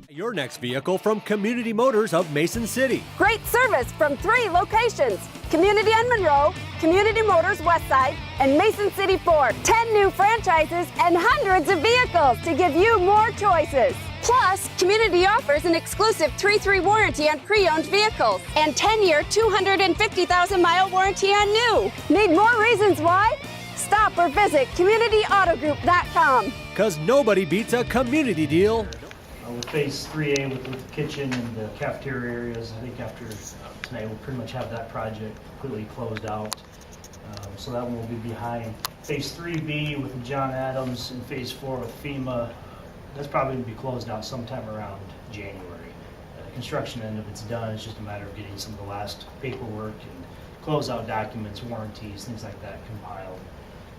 Your next vehicle from Community Motors of Mason City. Great service from 3 locations: Community and Monroe, Community Motors Westside, and Mason City Ford. 10 new franchises and hundreds of vehicles to give you more choices. Plus, Community offers an exclusive 3-3 warranty on pre-owned vehicles and 10-year, 250,000-mile warranty on new. Need more reasons why? Stop or visit CommunityAutoGroup.com. Because nobody beats a community deal. With phase 3A with the kitchen and the cafeteria areas, I think after tonight we'll pretty much have that project completely closed out. So that one will be behind. Phase 3B with John Adams and phase 4 with FEMA, that's probably going to be closed out sometime around January. The construction end of it's done. It's just a matter of getting some of the last paperwork and closeout documents, warranties, things like that compiled.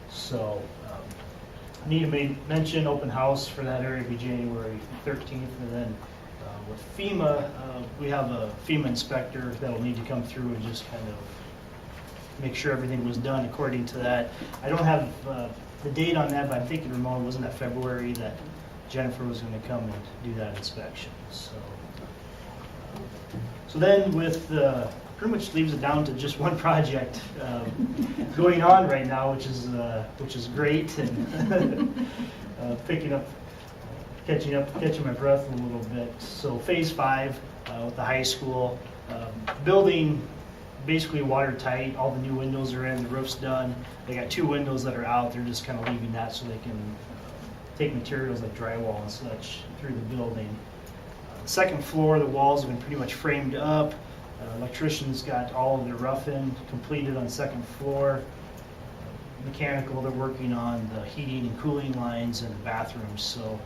So I need to mention open house for that area will be January 13th, and then with FEMA, we have a FEMA inspector that will need to come through and just kind of make sure everything was done according to that. I don't have the date on that, but I'm thinking, Ramon, wasn't that February that Jennifer was going to come and do that inspection? So then with pretty much leaves it down to just one project going on right now, which is great, and catching my breath a little bit. So phase 5 with the high school building, basically watertight. All the new windows are in, the roof's done. They got 2 windows that are out. They're just kind of leaving that so they can take materials like drywall and such through the building. Second floor, the walls have been pretty much framed up. Electricians got all of their rough-in completed on the second floor. Mechanical, they're working on the heating and cooling lines in the bathrooms. So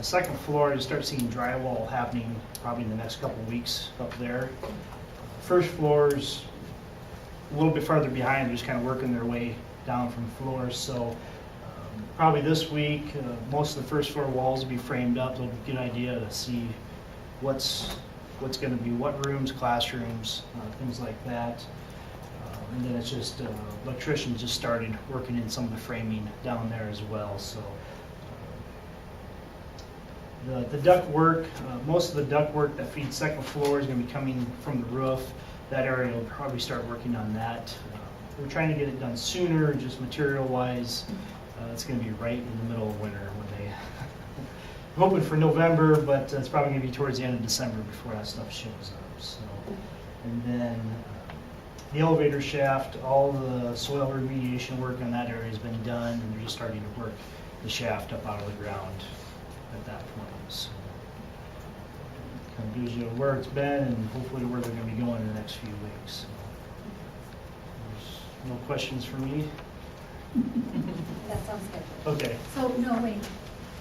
second floor, you start seeing drywall happening probably in the next couple weeks up there. First floor's a little bit farther behind. They're just kind of working their way down from floors. So probably this week, most of the first floor walls will be framed up. They'll get an idea to see what's going to be what rooms, classrooms, things like that. And then it's just electricians just started working in some of the framing down there as well. So the duct work, most of the duct work that feeds second floor is going to be coming from the roof. That area will probably start working on that. We're trying to get it done sooner, just material-wise. It's going to be right in the middle of winter when they hoping for November, but it's probably going to be towards the end of December before that stuff shows up. So, and then the elevator shaft, all the soil remediation work on that area has been done, and they're just starting to work the shaft up out of the ground at that point. So, kind of gives you where it's been and hopefully where they're going to be going in the next few weeks. So, there's no questions for me. That's on schedule. Okay. So, no, wait.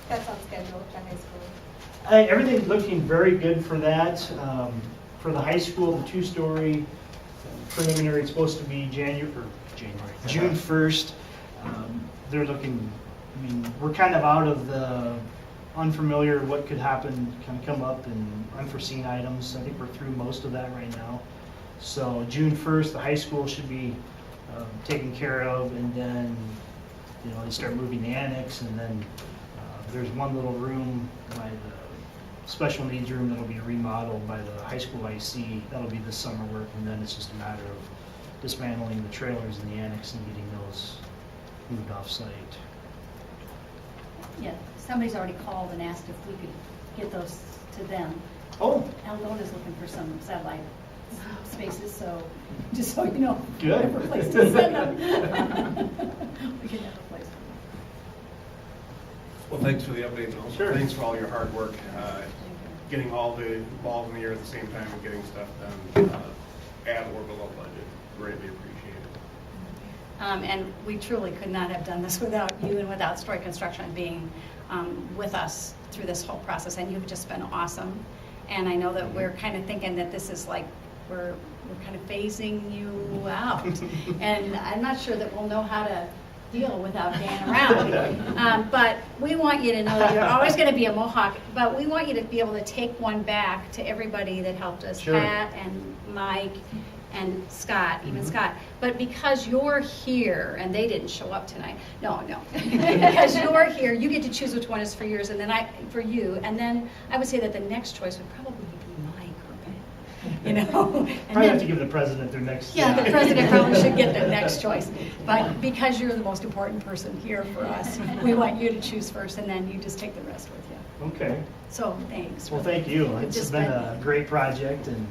That's on schedule at high school. Everything's looking very good for that. For the high school, the 2-story preliminary, it's supposed to be June 1st. They're looking, I mean, we're kind of out of the unfamiliar, what could happen, kind of come up and unforeseen items. I think we're through most of that right now. So June 1st, the high school should be taken care of, and then, you know, they start moving the annex, and then there's one little room by the special needs room that'll be remodeled by the high school IC. That'll be this summer work, and then it's just a matter of dismantling the trailers in the annex and getting those moved off-site. Yeah, somebody's already called and asked if we could get those to them. Oh, Algona's looking for some satellite spaces, so just so you know, good. we have a place to send them. We can have a place. Well, thanks for the update, and also Sure. thanks for all your hard work, getting all the balls in the air at the same time and getting stuff done at or below budget. Greatly appreciated. And we truly could not have done this without you and without Story Construction being with us through this whole process, and you've just been awesome. And I know that we're kind of thinking that this is like we're kind of phasing you out, and I'm not sure that we'll know how to deal without Dan around. But we want you to know that you're always going to be a Mohawk, but we want you to be able to take one back to everybody that helped us, Sure. Pat and Mike and Scott, even Scott. But because you're here, and they didn't show up tonight, no. Because you're here, you get to choose which one is for yours, and then for you. And then I would say that the next choice would probably be my group, you know? And Probably have to give the president their next. Yeah, the president probably should get the next choice. But because you're the most important person here for us, we want you to choose first, and then you just take the rest with you. Okay. So, thanks. Well, thank you. It's It's just been a great project and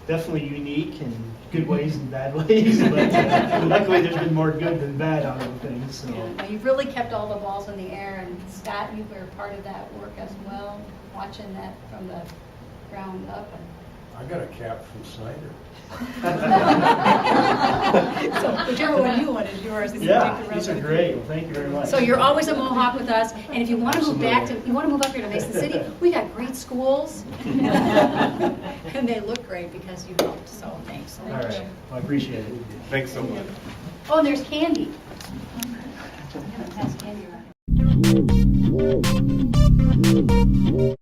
definitely unique in good ways and bad ways. But luckily, there's been more good than bad out of the things. So. Yeah, no, you've really kept all the balls in the air, and Scott, you were part of that work as well, watching that from the ground up. I got a cap from Snyder. So whichever one you want is yours. And you Yeah, take the these rest are with great. you. Well, thank you very much. So you're always a Mohawk with us, and if you want to move back to, Absolutely. you want to move up here to Mason City, we got great schools, and they look great because you helped. So thanks so All much. right. Well, I appreciate it. Thanks so much. Oh, and there's candy. I'm gonna pass candy around.